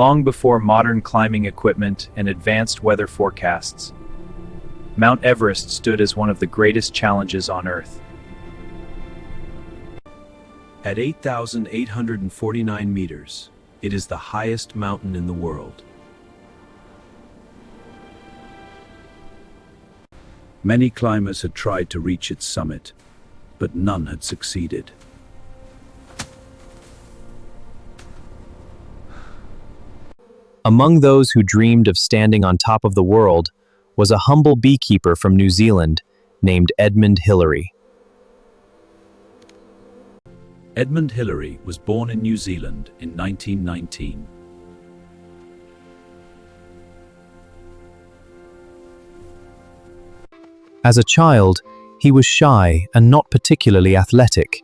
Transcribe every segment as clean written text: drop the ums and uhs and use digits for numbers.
Long before modern climbing equipment and advanced weather forecasts, Mount Everest stood as one of the greatest challenges on Earth. At 8,849 meters, it is the highest mountain in the world. Many climbers had tried to reach its summit, but none had succeeded. Among those who dreamed of standing on top of the world was a humble beekeeper from New Zealand named Edmund Hillary. Edmund Hillary was born in New Zealand in 1919. As a child, he was shy and not particularly athletic.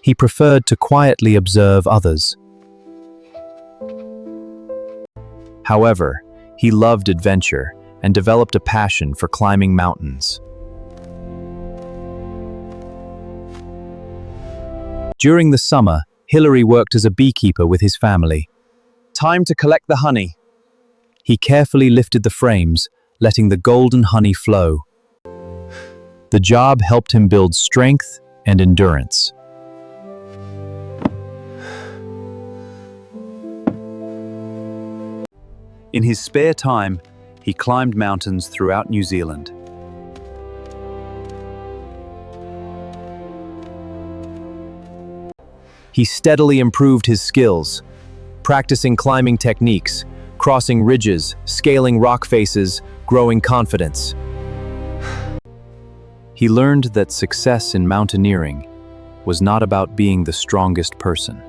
He preferred to quietly observe others. However, he loved adventure and developed a passion for climbing mountains. During the summer, Hillary worked as a beekeeper with his family. Time to collect the honey. He carefully lifted the frames, letting the golden honey flow. The job helped him build strength and endurance. In his spare time, he climbed mountains throughout New Zealand. He steadily improved his skills, practicing climbing techniques, crossing ridges, scaling rock faces, growing confidence. He learned that success in mountaineering was not about being the strongest person.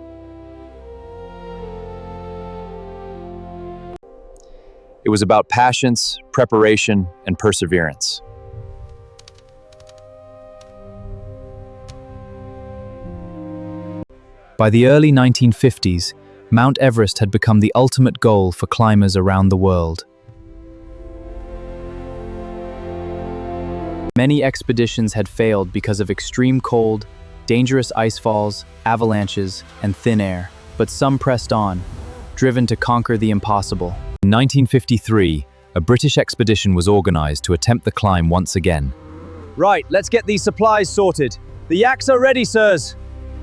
It was about patience, preparation, and perseverance. By the early 1950s, Mount Everest had become the ultimate goal for climbers around the world. Many expeditions had failed because of extreme cold, dangerous icefalls, avalanches, and thin air, but some pressed on, driven to conquer the impossible. In 1953, a British expedition was organized to attempt the climb once again. Right, let's get these supplies sorted. The yaks are ready, sirs.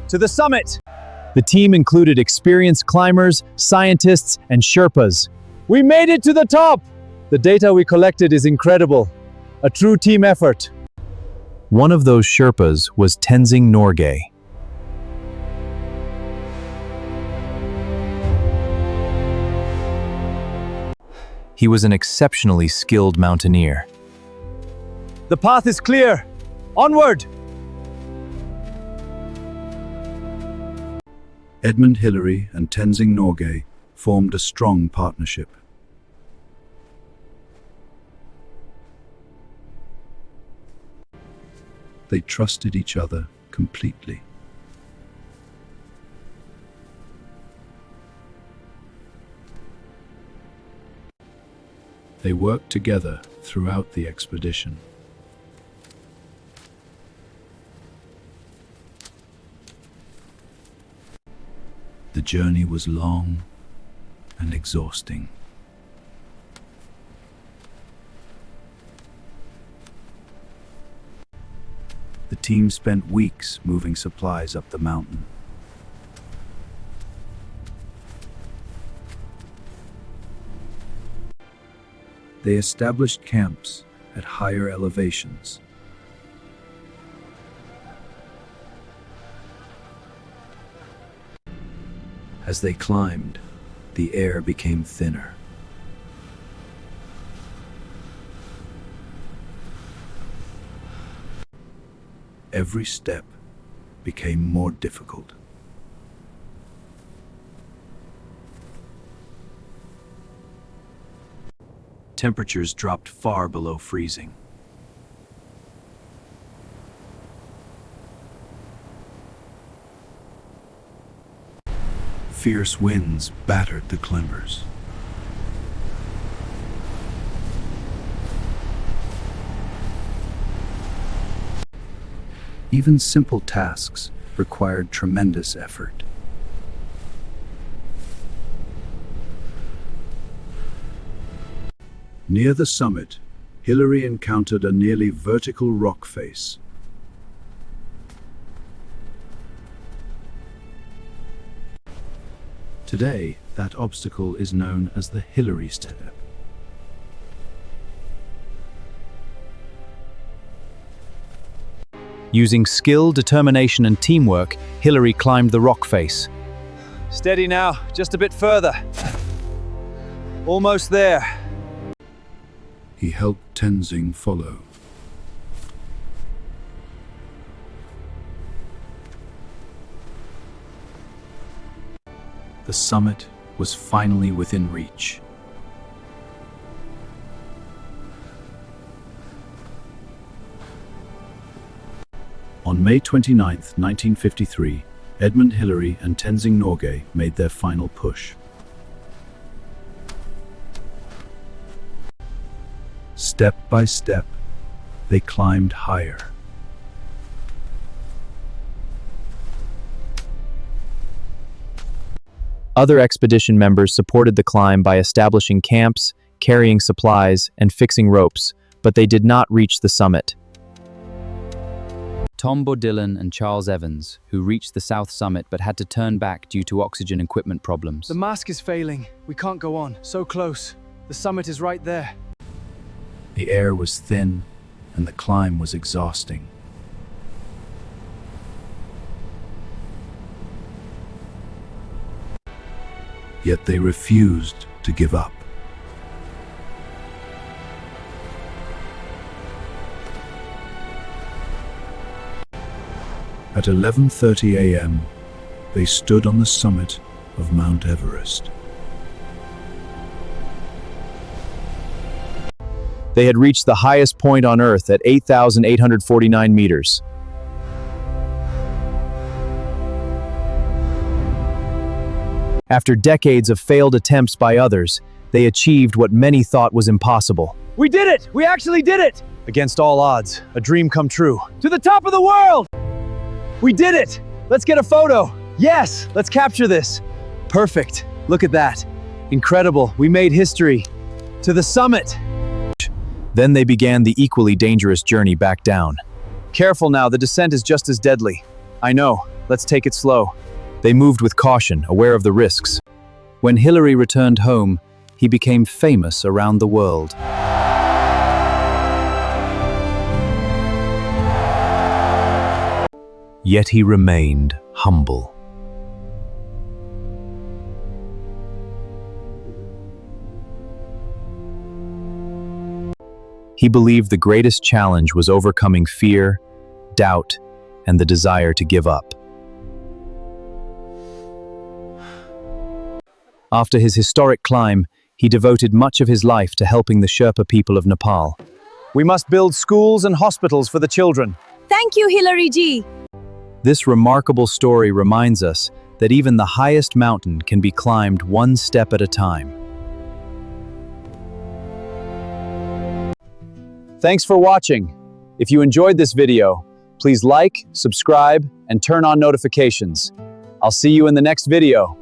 To the summit! The team included experienced climbers, scientists, and Sherpas. We made it to the top! The data we collected is incredible. A true team effort. One of those Sherpas was Tenzing Norgay. He was an exceptionally skilled mountaineer. The path is clear! Onward! Edmund Hillary and Tenzing Norgay formed a strong partnership. They trusted each other completely. They worked together throughout the expedition. The journey was long and exhausting. The team spent weeks moving supplies up the mountain. They established camps at higher elevations. As they climbed, the air became thinner. Every step became more difficult. Temperatures dropped far below freezing. Fierce winds battered the climbers. Even simple tasks required tremendous effort. Near the summit, Hillary encountered a nearly vertical rock face. Today, that obstacle is known as the Hillary Step. Using skill, determination, and teamwork, Hillary climbed the rock face. Steady now, just a bit further. Almost there. He helped Tenzing follow. The summit was finally within reach. On May 29, 1953, Edmund Hillary and Tenzing Norgay made their final push. Step by step, they climbed higher. Other expedition members supported the climb by establishing camps, carrying supplies, and fixing ropes, but they did not reach the summit. Tom Bodillon and Charles Evans, who reached the south summit but had to turn back due to oxygen equipment problems. The mask is failing. We can't go on. So close. The summit is right there. The air was thin, and the climb was exhausting. Yet they refused to give up. At 11:30 a.m., they stood on the summit of Mount Everest. They had reached the highest point on Earth at 8,849 meters. After decades of failed attempts by others, they achieved what many thought was impossible. We did it! We actually did it! Against all odds, a dream come true. To the top of the world! We did it! Let's get a photo. Yes, let's capture this. Perfect. Look at that. Incredible. We made history. To the summit. Then they began the equally dangerous journey back down. Careful now, the descent is just as deadly. I know. Let's take it slow. They moved with caution, aware of the risks. When Hillary returned home, he became famous around the world. Yet he remained humble. He believed the greatest challenge was overcoming fear, doubt, and the desire to give up. After his historic climb, he devoted much of his life to helping the Sherpa people of Nepal. We must build schools and hospitals for the children. Thank you, Hillary ji. This remarkable story reminds us that even the highest mountain can be climbed one step at a time. Thanks for watching. If you enjoyed this video, please like, subscribe, and turn on notifications. I'll see you in the next video.